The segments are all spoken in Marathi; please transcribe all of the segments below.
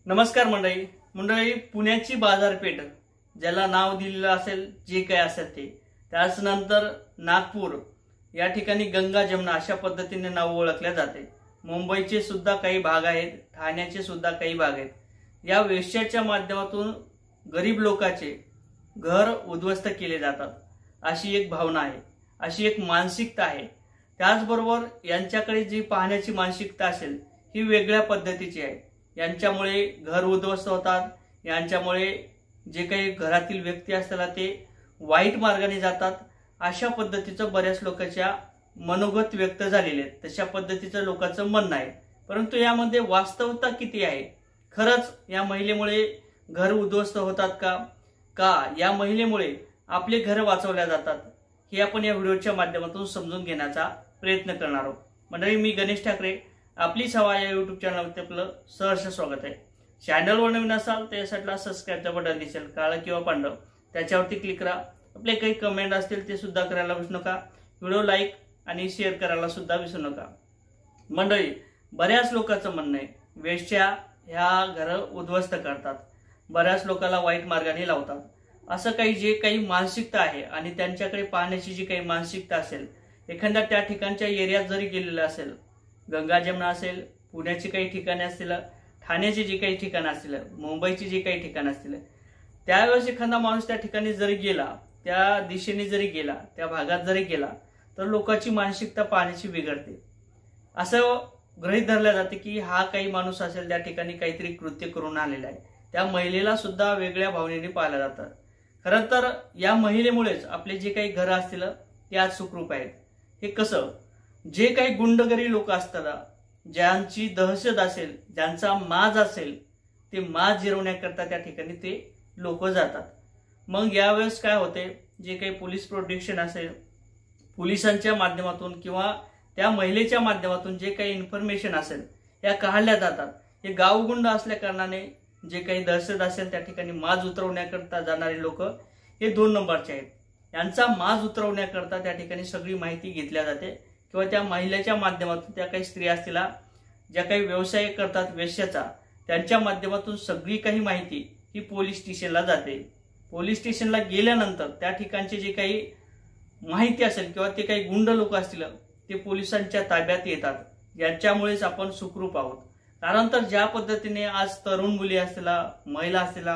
नमस्कार मंडळी पुण्याची बाजारपेठ ज्याला नाव दिलेलं असेल जे काही असेल ते त्याच नंतर नागपूर या ठिकाणी गंगा जमुना अशा पद्धतीने नाव ओळखले जाते। मुंबईचे सुद्धा काही भाग आहेत, ठाण्याचे सुद्धा काही भाग आहेत। या वेश्याच्या माध्यमातून गरीब लोकांचे घर उद्ध्वस्त केले जातात अशी एक भावना आहे, अशी एक मानसिकता आहे। त्याचबरोबर यांच्याकडे जी पाहण्याची मानसिकता असेल ही वेगळ्या पद्धतीची आहे। यांच्यामुळे घर उद्ध्वस्त होतात, यांच्यामुळे जे काही घरातील व्यक्ती असतात ते वाईट मार्गाने जातात अशा पद्धतीचं बऱ्याच लोकांच्या मनोगत व्यक्त झालेले आहेत। तशा पद्धतीचं लोकांचं म्हणणं आहे, परंतु यामध्ये वास्तवता किती आहे? खरंच या महिलेमुळे घर उद्ध्वस्त होतात का या महिलेमुळे आपले घर वाचवल्या जातात हे आपण या व्हिडिओच्या माध्यमातून समजून घेण्याचा प्रयत्न करणार आहोत। मंडळी, मी गणेश ठाकरे, आपली सवा या यूट्यूब चॅनलवरती आपलं सहर्ष स्वागत आहे। चॅनलवर नवीन असाल तर यासाठी सबस्क्राईबचं बटन दिसेल काळं किंवा पांढरं, त्याच्यावरती क्लिक करा। आपले काही कमेंट असतील ते सुद्धा करायला विसरू नका। व्हिडिओ लाईक आणि शेअर करायला सुद्धा विसरू नका। मंडळी, बऱ्याच लोकांचं म्हणणं आहे वेश्या ह्या घर उद्ध्वस्त करतात, बऱ्याच लोकांना वाईट मार्गाने लावतात। असं काही जे काही मानसिकता आहे आणि त्यांच्याकडे पाहण्याची जी काही मानसिकता असेल, एखाद्या त्या ठिकाणच्या एरियात जरी गेलेलं असेल, गंगा जमुना असेल, पुण्याची काही ठिकाणे असतील, ठाण्याची जी काही ठिकाणं असतील, मुंबईची जी काही ठिकाणं असतील, त्यावेळेस एखादा माणूस त्या ठिकाणी जरी गेला, त्या दिशेने जरी गेला, त्या भागात जरी गेला तर लोकांची मानसिकता पाहण्याची बिघडते। असं गृहीत धरलं जाते की हा काही माणूस असेल त्या ठिकाणी काहीतरी कृत्य करून आलेला आहे। त्या महिलेला सुद्धा वेगळ्या भावनेने पाहिलं जातं। खरं तर या महिलेमुळेच आपले जे काही घर असतील ते आज सुखरूप आहेत। हे कसं? जे काही गुंडगिरी लोक असतात, ज्यांची दहशत असेल, ज्यांचा माज असेल, ते माज जिरवण्याकरता त्या ठिकाणी ते लोक जातात। मग यावेळेस काय होते, जे काही पोलीस प्रोटेक्शन असेल, पोलिसांच्या माध्यमातून किंवा त्या महिलेच्या माध्यमातून जे काही इन्फॉर्मेशन असेल या काढल्या जातात। हे गावगुंड असल्या कारणाने जे काही दहशत असेल त्या ठिकाणी माज उतरवण्याकरता जाणारे लोक हे 2 नंबरचे आहेत। यांचा माज उतरवण्याकरता त्या ठिकाणी सगळी माहिती घेतल्या जाते किंवा त्या महिलेच्या माध्यमातून त्या काही स्त्रिया असतील ज्या काही व्यवसाय करतात वेश्याचा, त्यांच्या माध्यमातून सगळी काही माहिती ही पोलीस स्टेशनला जाते। पोलीस स्टेशनला गेल्यानंतर त्या ठिकाणचे जे काही माहिती असेल किंवा ते काही गुंड लोक असतील ते पोलिसांच्या ताब्यात येतात। यांच्यामुळेच आपण सुखरूप आहोत। कारण तर ज्या पद्धतीने आज तरुण मुली असतील, महिला असतील,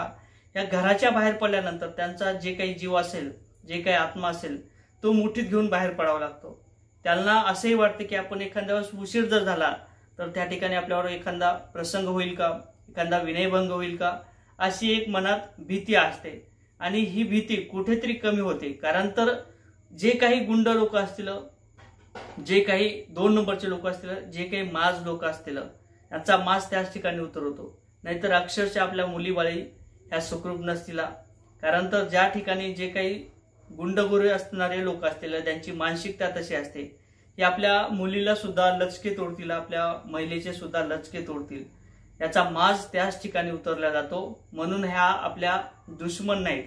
या घराच्या बाहेर पडल्यानंतर त्यांचा जे काही जीव असेल, जे काही आत्मा असेल, तो मुठीत घेऊन बाहेर पडावा लागतो। त्यांना असंही वाटतं की आपण एखाद्या वेळेस उशीर जर झाला तर त्या ठिकाणी आपल्यावर एखादा प्रसंग होईल का, एखादा विनयभंग होईल का, अशी एक मनात भीती असते। आणि ही भीती कुठेतरी कमी होते। कारण तर जे काही गुंड लोक असतील, जे काही 2 नंबरचे लोक असतील, जे काही माज लोक असतील, यांचा माज त्याच ठिकाणी उतरवतो। नाहीतर अक्षरशः आपल्या मुलीबाळी ह्या सुखरूप नसतील। कारण तर ज्या ठिकाणी जे काही गुंडगुरे असणारे लोक असतील, त्यांची मानसिकता तशी असते, हे आपल्या मुलीला सुद्धा लचके तोडतील, आपल्या महिलेचे सुद्धा लचके तोडतील। याचा माज त्याच ठिकाणी उतरला जातो। म्हणून ह्या आपल्या दुश्मन नाहीत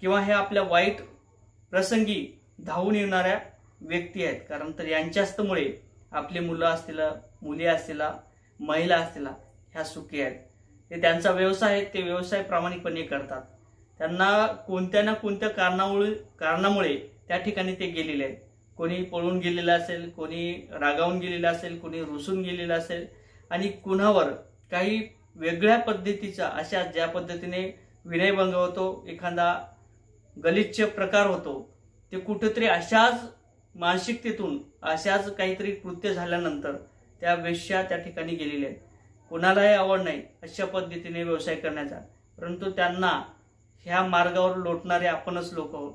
किंवा ह्या आपल्या वाईट प्रसंगी धावून येणाऱ्या व्यक्ती आहेत। कारण तर यांच्याचमुळे आपले मुलं असतील, मुली असतील, महिला असतील, ह्या सुखी आहेत। ते त्यांचा व्यवसाय आहे, ते व्यवसाय प्रामाणिकपणे करतात। त्यांना कोणत्या ना कोणत्या कारणामुळे त्या ठिकाणी ते गेलेले आहेत। कोणी पळून गेलेलं असेल, कोणी रागावून गेलेलं असेल, कोणी रुसून गेलेलं असेल, आणि कुणावर काही वेगळ्या पद्धतीचा अशा ज्या पद्धतीने विनयभंग होतो, एखादा गलिच्छ प्रकार होतो, ते कुठेतरी अशाच मानसिकतेतून अशाच काहीतरी कृत्य झाल्यानंतर त्या वेश्या त्या ठिकाणी गेलेल्या आहेत। कोणालाही आवड नाही अशा पद्धतीने व्यवसाय करण्याचा, परंतु त्यांना ह्या मार्गावर लोटणारे आपणच लोक आहोत।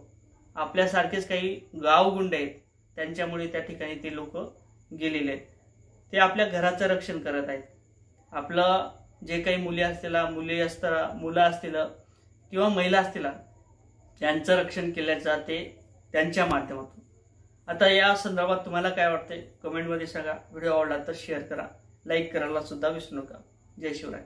आपल्यासारखेच काही गावगुंड आहेत, त्यांच्यामुळे त्या ठिकाणी ते लोक गेलेले आहेत। ते आपल्या घराचं रक्षण करत आहेत। आपलं जे काही मुली असतील, मुलं असतील किंवा महिला असतील, त्यांचं रक्षण केलं जाते त्यांच्या माध्यमातून। आता या संदर्भात तुम्हाला काय वाटतंय कमेंटमध्ये सांगा। व्हिडिओ आवडला तर शेअर करा, लाईक करायला सुद्धा विसरू नका। जय शिवराय।